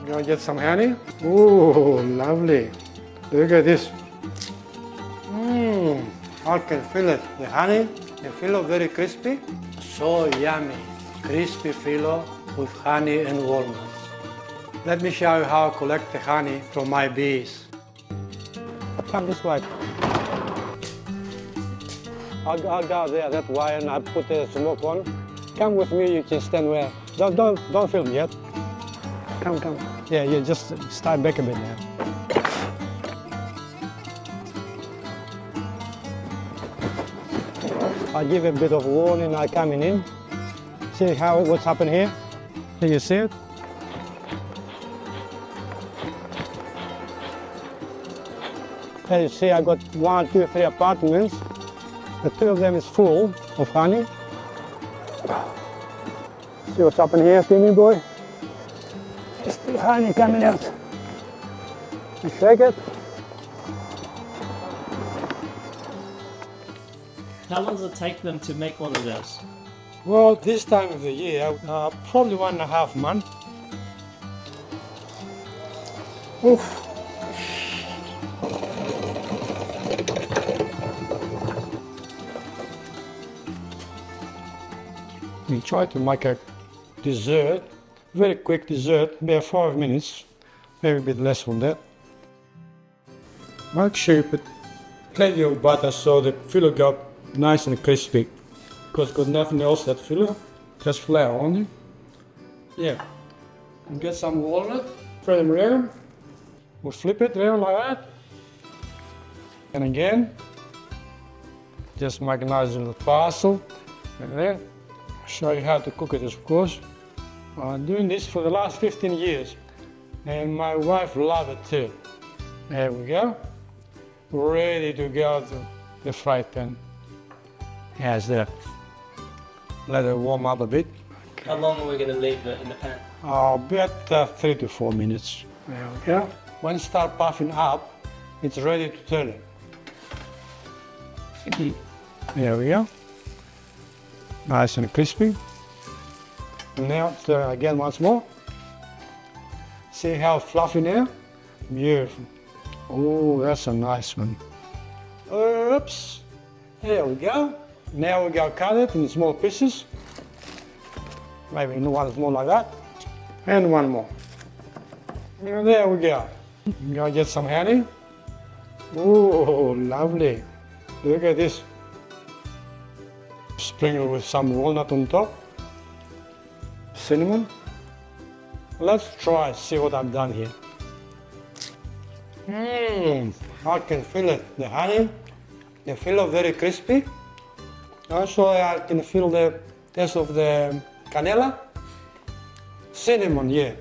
gonna get some honey. Ooh, lovely. Look at this. I can feel it. The honey, the filo very crispy. So yummy. Crispy filo with honey and walnuts. Let me show you how I collect the honey from my bees. Come this way. I'll go there that way and I put the smoke on. Come with me, you can stand where. Don't film yet. Come. Yeah, just start back a bit now. I give a bit of warning, I coming in. See what's happening here? Can you see it? As you see, I got 1, 2, 3 apartments. The 2 of them is full of honey. See what's happening here, Timmy boy? There's the honey coming out. You shake it. How long does it take them to make one of those? Well, this time of the year, probably 1.5 months. Oof. We try to make a dessert, very quick dessert, about 5 minutes, maybe a bit less than that. Make sure you put plenty of butter so the filo got nice and crispy. Because got nothing else that filo, just flour only. Yeah. And get some walnut, spread them around. We'll flip it around like that. And again, just make a nice little parcel. And then show you how to cook it, of course. I'm doing this for the last 15 years. And my wife loves it too. There we go. Ready to go to the fry pan. As that. Let it warm up a bit. How long are we going to leave it in the pan? About 3 to 4 minutes. There we go. When it starts puffing up, it's ready to turn it. There we go. Nice and crispy. Now turn again once more. See how fluffy now? Beautiful. Oh, that's a nice one. Oops. There we go. Now we go cut it in small pieces. Maybe one more like that. And one more. And there we go. I'm gonna get some honey. Oh, lovely. Look at this. Sprinkle with some walnut on top. Cinnamon. Let's try, see what I've done here. I can feel it. The honey, the filo very crispy. Also, I can feel the taste of the canela. Cinnamon, yeah.